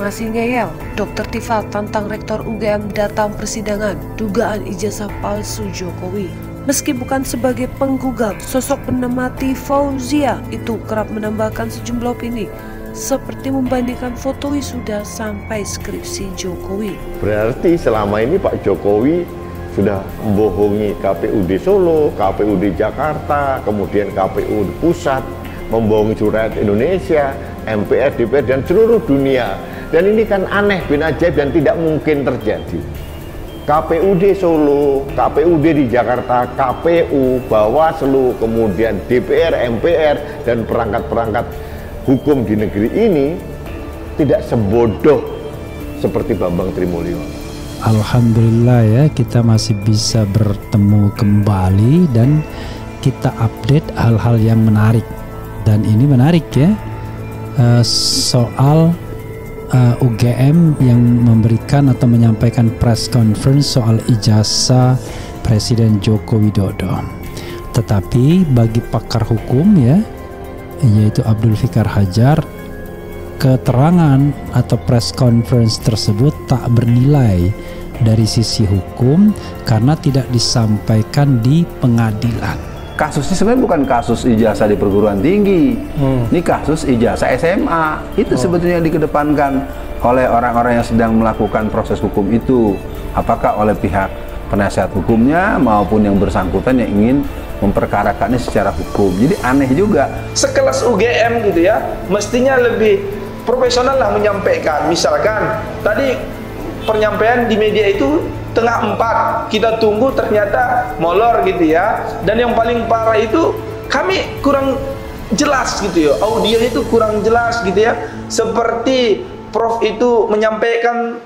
Masih ngeyel, Dr. Tifa tantang Rektor UGM datang persidangan dugaan ijazah palsu Jokowi. Meski bukan sebagai penggugat, sosok bernama Fauzia itu kerap menambahkan sejumlah opini, seperti membandingkan foto wisuda sampai skripsi Jokowi. Berarti selama ini Pak Jokowi sudah membohongi KPUD Solo, KPUD Jakarta, kemudian KPU Pusat, membohongi rakyat Indonesia, MPR, DPR, dan seluruh dunia. Dan ini kan aneh, bin ajaib dan tidak mungkin terjadi. KPUD Solo, KPUD di Jakarta, KPU, Bawaslu, kemudian DPR, MPR, dan perangkat-perangkat hukum di negeri ini tidak sebodoh seperti Bambang Trimulyo. Alhamdulillah ya, kita masih bisa bertemu kembali dan kita update hal-hal yang menarik. Dan ini menarik ya, soal UGM yang memberikan atau menyampaikan press conference soal ijazah Presiden Joko Widodo. Tetapi bagi pakar hukum ya, yaitu Abdul Fikar Hajar, keterangan atau press conference tersebut tak bernilai dari sisi hukum karena tidak disampaikan di pengadilan. Kasusnya sebenarnya bukan kasus ijazah di perguruan tinggi, ini kasus ijazah SMA. Itu sebetulnya yang dikedepankan oleh orang-orang yang sedang melakukan proses hukum itu. Apakah oleh pihak penasihat hukumnya maupun yang bersangkutan yang ingin memperkarakannya secara hukum. Jadi aneh juga. Sekelas UGM gitu ya, mestinya lebih profesional lah menyampaikan. Misalkan tadi penyampaian di media itu tengah 4, kita tunggu ternyata molor gitu ya. Dan yang paling parah itu kami kurang jelas gitu ya, audio itu kurang jelas gitu ya. Seperti Prof itu menyampaikan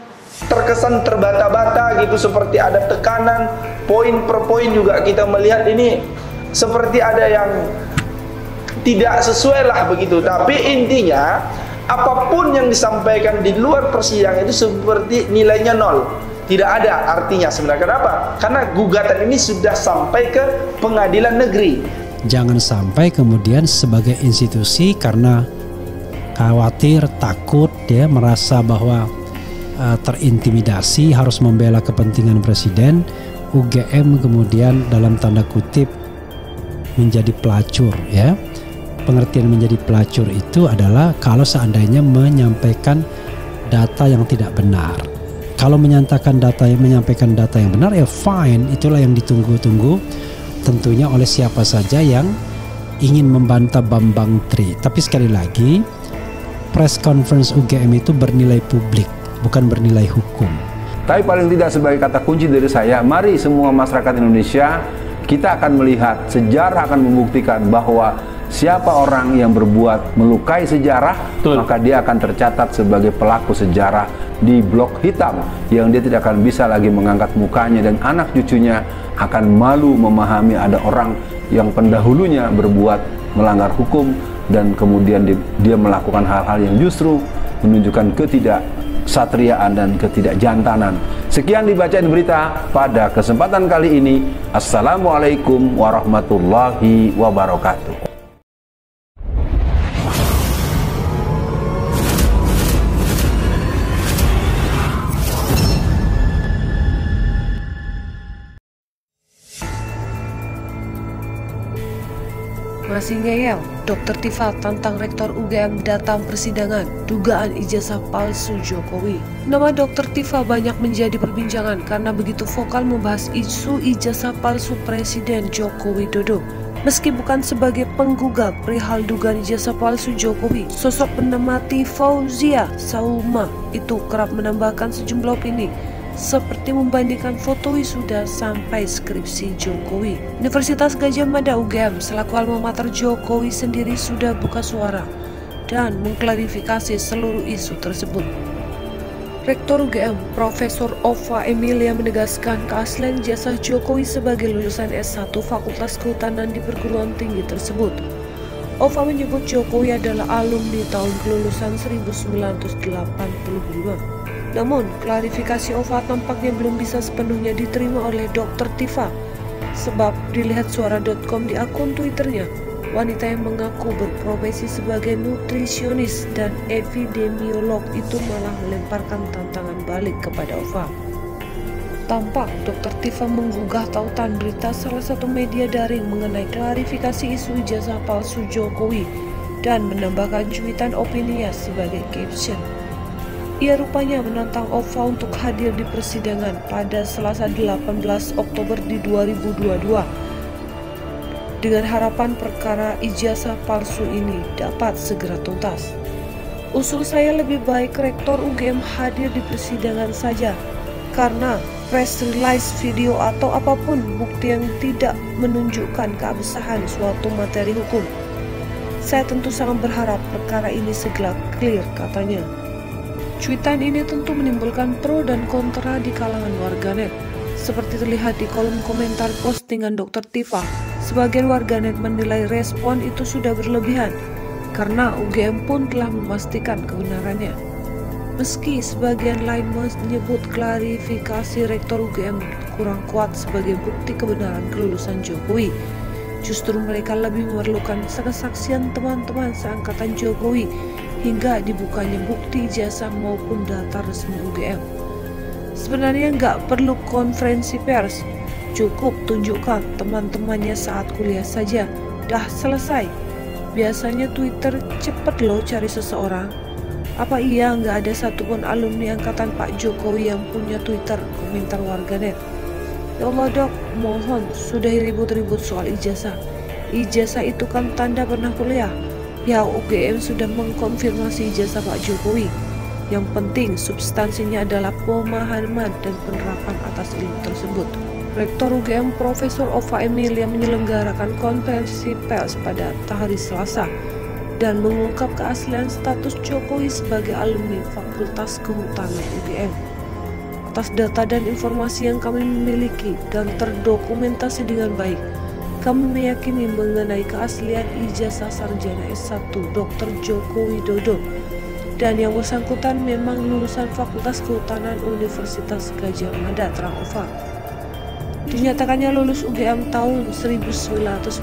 terkesan terbata-bata gitu, seperti ada tekanan poin per poin. Juga kita melihat ini seperti ada yang tidak sesuai lah begitu. Tapi intinya apapun yang disampaikan di luar persidangan itu seperti nilainya 0. Tidak ada artinya sebenarnya. Kenapa? Karena gugatan ini sudah sampai ke pengadilan negeri. Jangan sampai kemudian sebagai institusi karena khawatir, takut ya, merasa bahwa terintimidasi harus membela kepentingan presiden, UGM kemudian dalam tanda kutip menjadi pelacur ya. Pengertian menjadi pelacur itu adalah kalau seandainya menyampaikan data yang tidak benar. Kalau menyampaikan data yang benar ya fine, itulah yang ditunggu-tunggu tentunya oleh siapa saja yang ingin membantah Bambang Tri. Tapi sekali lagi, press conference UGM itu bernilai publik, bukan bernilai hukum. Tapi paling tidak sebagai kata kunci dari saya, mari semua masyarakat Indonesia, kita akan melihat, sejarah akan membuktikan bahwa siapa orang yang berbuat melukai sejarah, maka dia akan tercatat sebagai pelaku sejarah di blok hitam yang dia tidak akan bisa lagi mengangkat mukanya, dan anak cucunya akan malu memahami ada orang yang pendahulunya berbuat melanggar hukum dan kemudian dia melakukan hal-hal yang justru menunjukkan ketidaksatriaan dan ketidakjantanan. Sekian dibacain berita pada kesempatan kali ini. Assalamualaikum warahmatullahi wabarakatuh. Masih ngeyel, Dr. Tifa tantang Rektor UGM datang persidangan dugaan ijazah palsu Jokowi. Nama Dr. Tifa banyak menjadi perbincangan karena begitu vokal membahas isu ijazah palsu Presiden Joko Widodo. Meski bukan sebagai penggugat perihal dugaan ijazah palsu Jokowi, sosok bernama Fauzia Sauma itu kerap menambahkan sejumlah opini, seperti membandingkan foto wisuda sampai skripsi Jokowi. Universitas Gadjah Mada UGM selaku alma mater Jokowi sendiri sudah buka suara dan mengklarifikasi seluruh isu tersebut. Rektor UGM, Profesor Ova Emilia menegaskan keaslian ijazah Jokowi sebagai lulusan S1 Fakultas Kehutanan di perguruan tinggi tersebut. Ova menyebut Jokowi adalah alumni tahun kelulusan 1985. Namun, klarifikasi Ova tampaknya belum bisa sepenuhnya diterima oleh Dr. Tifa, sebab dilihat suara.com di akun Twitternya, Wanita yang mengaku berprofesi sebagai nutrisionis dan epidemiolog itu malah melemparkan tantangan balik kepada Ova. Tampak Dr. Tifa menggugah tautan berita salah satu media daring mengenai klarifikasi isu ijazah palsu Jokowi dan menambahkan cuitan opininya sebagai caption. Ia rupanya menantang Ova untuk hadir di persidangan pada Selasa 18 Oktober di 2022 dengan harapan perkara ijazah palsu ini dapat segera tuntas. Usul saya lebih baik Rektor UGM hadir di persidangan saja, karena press release, video atau apapun bukti yang tidak menunjukkan keabsahan suatu materi hukum. Saya tentu sangat berharap perkara ini segera clear, katanya. Cuitan ini tentu menimbulkan pro dan kontra di kalangan warganet. Seperti terlihat di kolom komentar postingan Dr. Tifa, sebagian warganet menilai respon itu sudah berlebihan karena UGM pun telah memastikan kebenarannya. Meski sebagian lain menyebut klarifikasi Rektor UGM kurang kuat sebagai bukti kebenaran kelulusan Jokowi, justru mereka lebih memerlukan kesaksian teman-teman seangkatan Jokowi hingga dibukanya bukti ijazah maupun data resmi UGM. Sebenarnya nggak perlu konferensi pers, cukup tunjukkan teman-temannya saat kuliah saja, dah selesai. Biasanya Twitter cepet loh cari seseorang. Apa iya nggak ada satupun alumni angkatan Pak Jokowi yang punya Twitter? Komentar warganet. Ya Allah dok, mohon sudahi ribut-ribut soal ijazah. Ijazah itu kan tanda pernah kuliah. Ya UGM sudah mengkonfirmasi ijazah Pak Jokowi. Yang penting substansinya adalah pemahaman dan penerapan atas ilmu tersebut. Rektor UGM Profesor Ova Emilia menyelenggarakan konferensi pers pada hari Selasa dan mengungkap keaslian status Jokowi sebagai alumni Fakultas Kehutanan UGM. Atas data dan informasi yang kami miliki dan terdokumentasi dengan baik, kami meyakini mengenai keaslian ijazah sarjana S1 Dr. Joko Widodo dan yang bersangkutan memang lulusan Fakultas Kehutanan Universitas Gadjah Mada, terang Ova. Dinyatakannya lulus UGM tahun 1995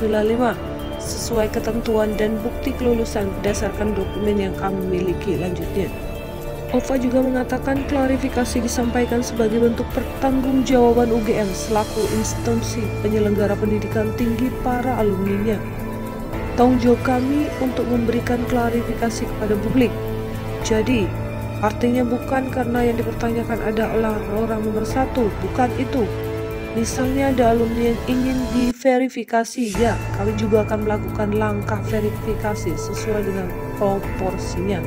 sesuai ketentuan dan bukti kelulusan berdasarkan dokumen yang kami miliki, lanjutnya. Ova juga mengatakan klarifikasi disampaikan sebagai bentuk pertanggungjawaban UGM selaku instansi penyelenggara pendidikan tinggi para alumninya. Tanggung jawab kami untuk memberikan klarifikasi kepada publik. Jadi, artinya bukan karena yang dipertanyakan adalah orang nomor satu, bukan itu. Misalnya ada alumni yang ingin diverifikasi, ya kami juga akan melakukan langkah verifikasi sesuai dengan proporsinya.